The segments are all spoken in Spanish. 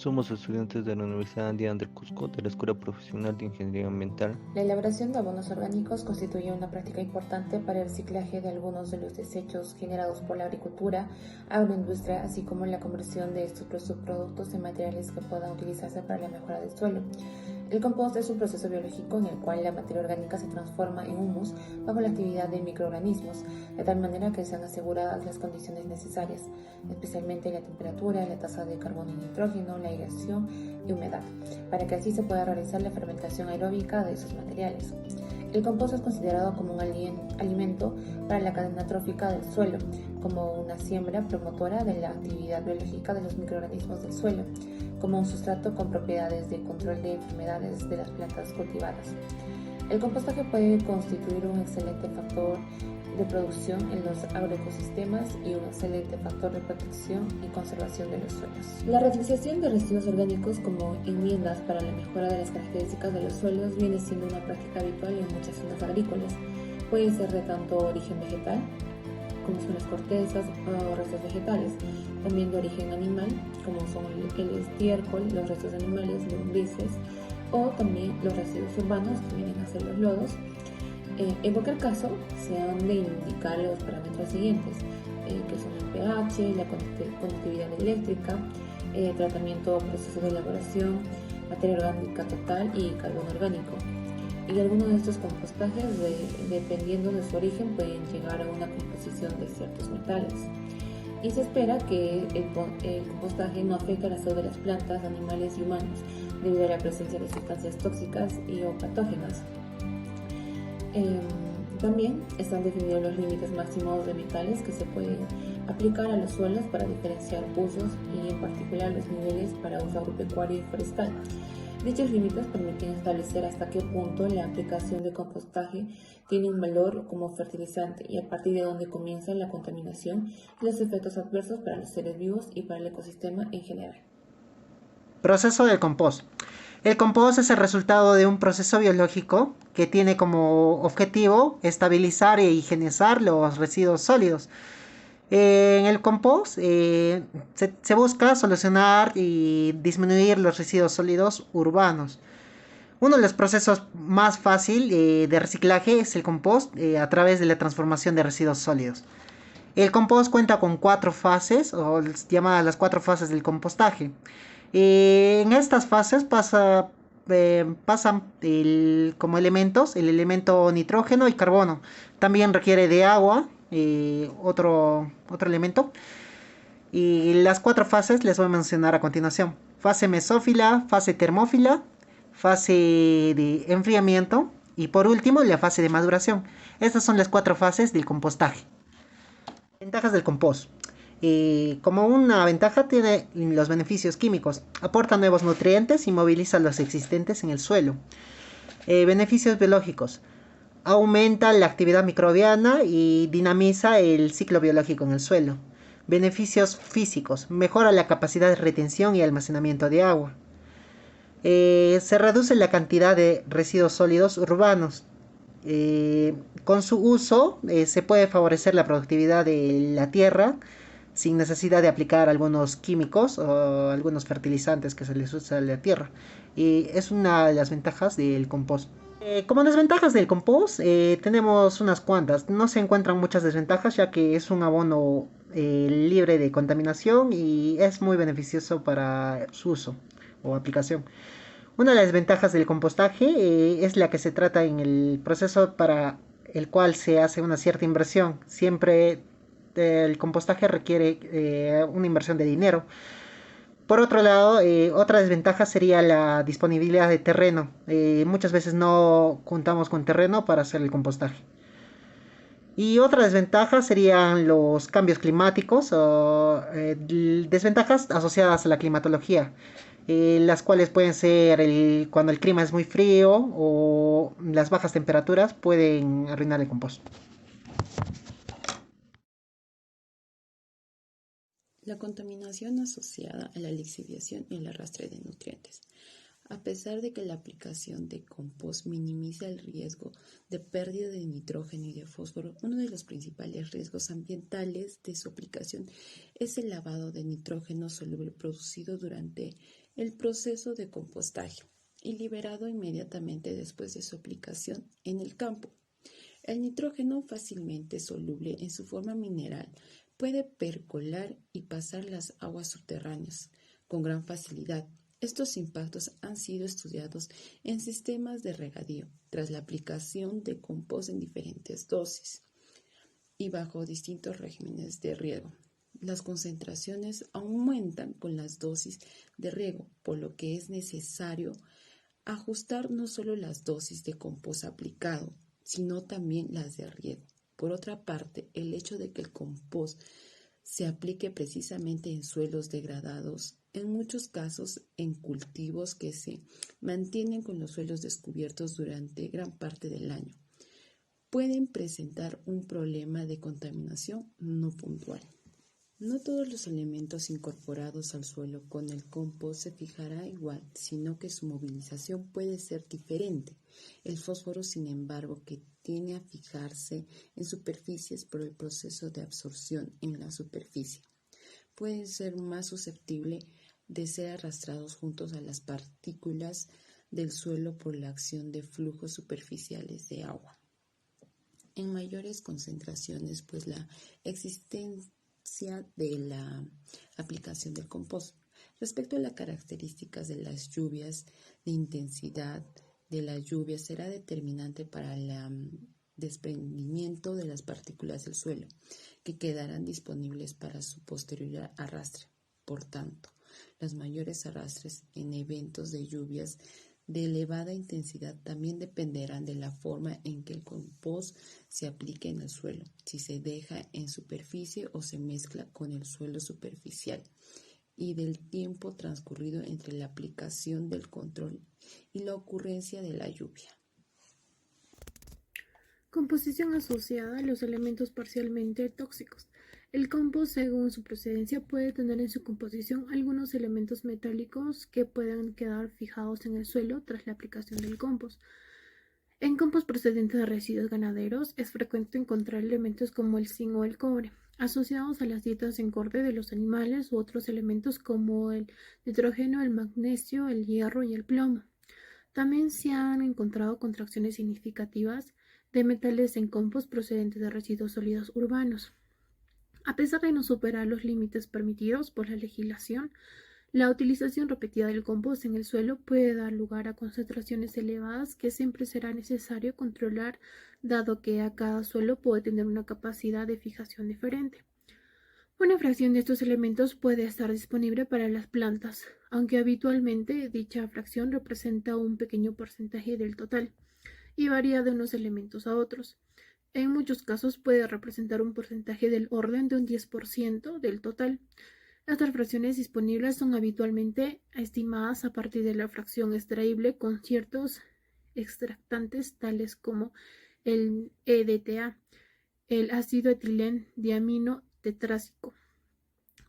Somos estudiantes de la Universidad Andina del Cusco, de la Escuela Profesional de Ingeniería Ambiental. La elaboración de abonos orgánicos constituye una práctica importante para el reciclaje de algunos de los desechos generados por la agricultura, agroindustria, así como la conversión de estos subproductos en materiales que puedan utilizarse para la mejora del suelo. El compost es un proceso biológico en el cual la materia orgánica se transforma en humus bajo la actividad de microorganismos, de tal manera que sean aseguradas las condiciones necesarias, especialmente la temperatura, la tasa de carbono y nitrógeno, la aireación y humedad, para que así se pueda realizar la fermentación aeróbica de esos materiales. El compost es considerado como un alimento para la cadena trófica del suelo, como una siembra promotora de la actividad biológica de los microorganismos del suelo, como un sustrato con propiedades de control de enfermedades de las plantas cultivadas. El compostaje puede constituir un excelente factor de producción en los agroecosistemas y un excelente factor de protección y conservación de los suelos. La reutilización de residuos orgánicos como enmiendas para la mejora de las características de los suelos viene siendo una práctica habitual en muchas zonas agrícolas. Puede ser de tanto origen vegetal, como son las cortezas o restos vegetales, también de origen animal, como son el estiércol, los restos animales, lombrices, o también los residuos urbanos, que vienen a ser los lodos. En cualquier caso, se han de indicar los parámetros siguientes, que son el pH, la conductividad eléctrica, tratamiento o proceso de elaboración, materia orgánica total y carbono orgánico. Y algunos de estos compostajes, dependiendo de su origen, pueden llegar a una composición de ciertos metales. Y se espera que el compostaje no afecte a la salud de las plantas, animales y humanos, debido a la presencia de sustancias tóxicas y o patógenas. También están definidos los límites máximos de metales que se pueden aplicar a los suelos para diferenciar usos y en particular los niveles para uso agropecuario y forestal. Dichos límites permiten establecer hasta qué punto la aplicación de compostaje tiene un valor como fertilizante y a partir de dónde comienza la contaminación y los efectos adversos para los seres vivos y para el ecosistema en general. Proceso del compost. El compost es el resultado de un proceso biológico que tiene como objetivo estabilizar e higienizar los residuos sólidos. En el compost se busca solucionar y disminuir los residuos sólidos urbanos. Uno de los procesos más fácil de reciclaje es el compost a través de la transformación de residuos sólidos. El compost cuenta con 4 fases, o llamadas las 4 fases del compostaje. En estas fases pasan como elementos el elemento nitrógeno y carbono. También requiere de agua, otro elemento. Y las 4 fases les voy a mencionar a continuación. Fase mesófila, fase termófila, fase de enfriamiento y por último la fase de maduración. Estas son las 4 fases del compostaje. Ventajas del compost. Como una ventaja tiene los beneficios químicos. Aporta nuevos nutrientes y moviliza los existentes en el suelo. Beneficios biológicos. Aumenta la actividad microbiana y dinamiza el ciclo biológico en el suelo. Beneficios físicos. Mejora la capacidad de retención y almacenamiento de agua. Se reduce la cantidad de residuos sólidos urbanos. Con su uso se puede favorecer la productividad de la tierra sin necesidad de aplicar algunos químicos o algunos fertilizantes que se les usa a la tierra. Y es una de las ventajas del compost. Como desventajas del compost tenemos unas cuantas. No se encuentran muchas desventajas ya que es un abono libre de contaminación y es muy beneficioso para su uso o aplicación. Una de las ventajas del compostaje es la que se trata en el proceso para el cual se hace una cierta inversión. Siempre el compostaje requiere una inversión de dinero. Por otro lado, otra desventaja sería la disponibilidad de terreno. Muchas veces no contamos con terreno para hacer el compostaje. Y otra desventaja serían los cambios climáticos o desventajas asociadas a la climatología, las cuales pueden ser cuando el clima es muy frío o las bajas temperaturas pueden arruinar el compost. La contaminación asociada a la lixiviación y el arrastre de nutrientes. A pesar de que la aplicación de compost minimiza el riesgo de pérdida de nitrógeno y de fósforo, uno de los principales riesgos ambientales de su aplicación es el lavado de nitrógeno soluble producido durante el proceso de compostaje y liberado inmediatamente después de su aplicación en el campo. El nitrógeno, fácilmente soluble en su forma mineral, puede percolar y pasar las aguas subterráneas con gran facilidad. Estos impactos han sido estudiados en sistemas de regadío tras la aplicación de compost en diferentes dosis y bajo distintos regímenes de riego. Las concentraciones aumentan con las dosis de riego, por lo que es necesario ajustar no solo las dosis de compost aplicado, sino también las de riego. Por otra parte, el hecho de que el compost se aplique precisamente en suelos degradados, en muchos casos en cultivos que se mantienen con los suelos descubiertos durante gran parte del año, pueden presentar un problema de contaminación no puntual. No todos los elementos incorporados al suelo con el compost se fijará igual, sino que su movilización puede ser diferente. El fósforo, sin embargo, que tiende a fijarse en superficies por el proceso de absorción en la superficie, puede ser más susceptible de ser arrastrados juntos a las partículas del suelo por la acción de flujos superficiales de agua. En mayores concentraciones, pues la existencia de la aplicación del compost. Respecto a las características de las lluvias, la intensidad de la lluvia será determinante para el desprendimiento de las partículas del suelo, que quedarán disponibles para su posterior arrastre. Por tanto, los mayores arrastres en eventos de lluvias de elevada intensidad también dependerán de la forma en que el compost se aplique en el suelo, si se deja en superficie o se mezcla con el suelo superficial, y del tiempo transcurrido entre la aplicación del control y la ocurrencia de la lluvia. Composición asociada a los elementos parcialmente tóxicos. El compost, según su procedencia, puede tener en su composición algunos elementos metálicos que puedan quedar fijados en el suelo tras la aplicación del compost. En compost procedente de residuos ganaderos es frecuente encontrar elementos como el zinc o el cobre, asociados a las dietas de engorde de los animales u otros elementos como el nitrógeno, el magnesio, el hierro y el plomo. También se han encontrado contracciones significativas de metales en compost procedentes de residuos sólidos urbanos. A pesar de no superar los límites permitidos por la legislación, la utilización repetida del compost en el suelo puede dar lugar a concentraciones elevadas que siempre será necesario controlar, dado que a cada suelo puede tener una capacidad de fijación diferente. Una fracción de estos elementos puede estar disponible para las plantas, aunque habitualmente dicha fracción representa un pequeño porcentaje del total y varía de unos elementos a otros. En muchos casos puede representar un porcentaje del orden de un 10% del total. Estas fracciones disponibles son habitualmente estimadas a partir de la fracción extraíble con ciertos extractantes tales como el EDTA, el ácido etilén diamino tetrásico,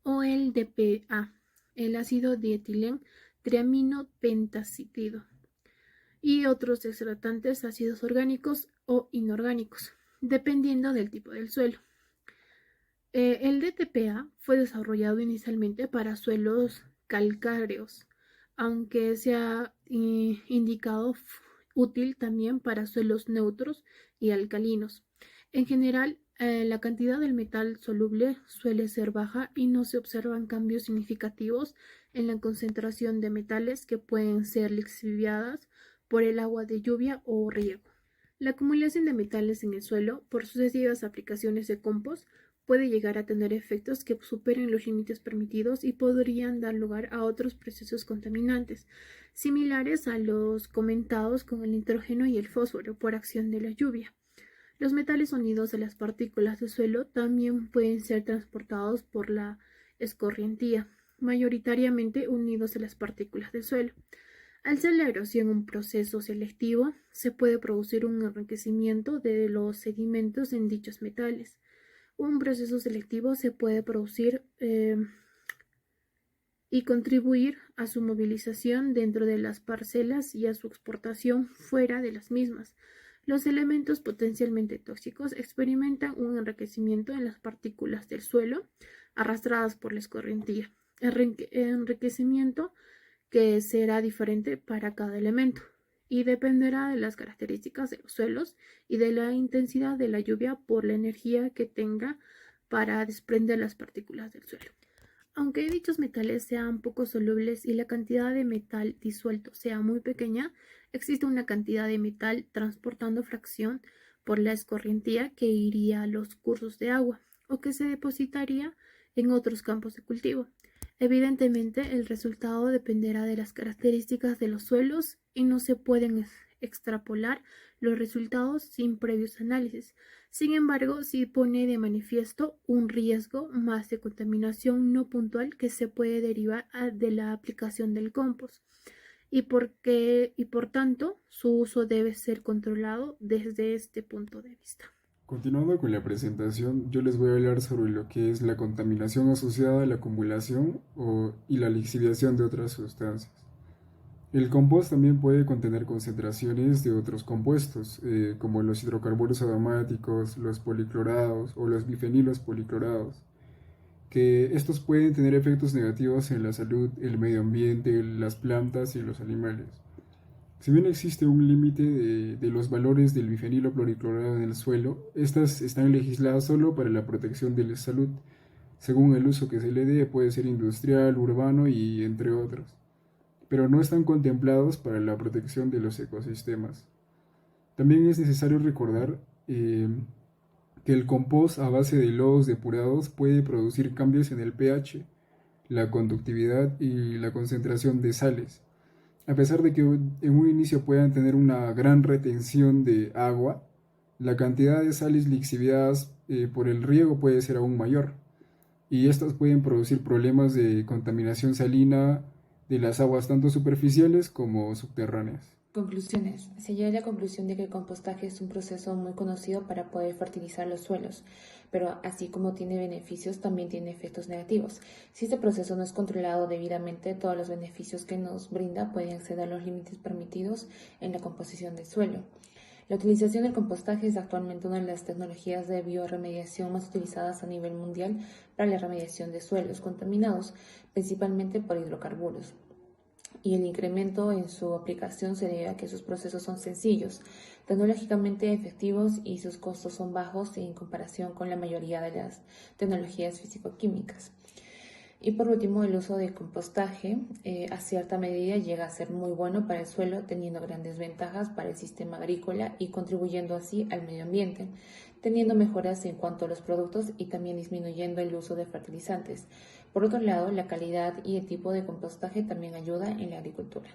o el DPA, el ácido dietilén triamino pentacíclido, y otros extractantes ácidos orgánicos o inorgánicos, dependiendo del tipo del suelo. El DTPA fue desarrollado inicialmente para suelos calcáreos, aunque se ha indicado útil también para suelos neutros y alcalinos. En general, la cantidad del metal soluble suele ser baja y no se observan cambios significativos en la concentración de metales que pueden ser lixiviadas por el agua de lluvia o riego. La acumulación de metales en el suelo por sucesivas aplicaciones de compost puede llegar a tener efectos que superen los límites permitidos y podrían dar lugar a otros procesos contaminantes, similares a los comentados con el nitrógeno y el fósforo por acción de la lluvia. Los metales unidos a las partículas de suelo también pueden ser transportados por la escorrentía, mayoritariamente unidos a las partículas del suelo. Al ser la erosión un proceso selectivo, se puede producir un enriquecimiento de los sedimentos en dichos metales. Un proceso selectivo se puede producir y contribuir a su movilización dentro de las parcelas y a su exportación fuera de las mismas. Los elementos potencialmente tóxicos experimentan un enriquecimiento en las partículas del suelo arrastradas por la escorrentía, enriquecimiento que será diferente para cada elemento y dependerá de las características de los suelos y de la intensidad de la lluvia por la energía que tenga para desprender las partículas del suelo. Aunque dichos metales sean poco solubles y la cantidad de metal disuelto sea muy pequeña, existe una cantidad de metal transportando fracción por la escorrentía que iría a los cursos de agua o que se depositaría en otros campos de cultivo. Evidentemente, el resultado dependerá de las características de los suelos y no se pueden extrapolar los resultados sin previos análisis. Sin embargo, sí pone de manifiesto un riesgo más de contaminación no puntual que se puede derivar de la aplicación del compost y por tanto su uso debe ser controlado desde este punto de vista. Continuando con la presentación, yo les voy a hablar sobre lo que es la contaminación asociada a la acumulación y la lixiviación de otras sustancias. El compost también puede contener concentraciones de otros compuestos, como los hidrocarburos aromáticos, los policlorados o los bifenilos policlorados, que estos pueden tener efectos negativos en la salud, el medio ambiente, las plantas y los animales. Si bien existe un límite de los valores del bifenilo policlorado en el suelo, estas están legisladas solo para la protección de la salud, según el uso que se le dé, puede ser industrial, urbano y entre otros, pero no están contemplados para la protección de los ecosistemas. También es necesario recordar que el compost a base de lodos depurados puede producir cambios en el pH, la conductividad y la concentración de sales. A pesar de que en un inicio puedan tener una gran retención de agua, la cantidad de sales lixiviadas por el riego puede ser aún mayor, y estas pueden producir problemas de contaminación salina de las aguas tanto superficiales como subterráneas. Conclusiones. Se llega a la conclusión de que el compostaje es un proceso muy conocido para poder fertilizar los suelos, pero así como tiene beneficios, también tiene efectos negativos. Si este proceso no es controlado debidamente, todos los beneficios que nos brinda pueden exceder los límites permitidos en la composición del suelo. La utilización del compostaje es actualmente una de las tecnologías de bioremediación más utilizadas a nivel mundial para la remediación de suelos contaminados, principalmente por hidrocarburos. Y el incremento en su aplicación se debe a que sus procesos son sencillos, tecnológicamente efectivos y sus costos son bajos en comparación con la mayoría de las tecnologías físico-químicas. Y por último, el uso de compostaje a cierta medida llega a ser muy bueno para el suelo, teniendo grandes ventajas para el sistema agrícola y contribuyendo así al medio ambiente, teniendo mejoras en cuanto a los productos y también disminuyendo el uso de fertilizantes. Por otro lado, la calidad y el tipo de compostaje también ayuda en la agricultura.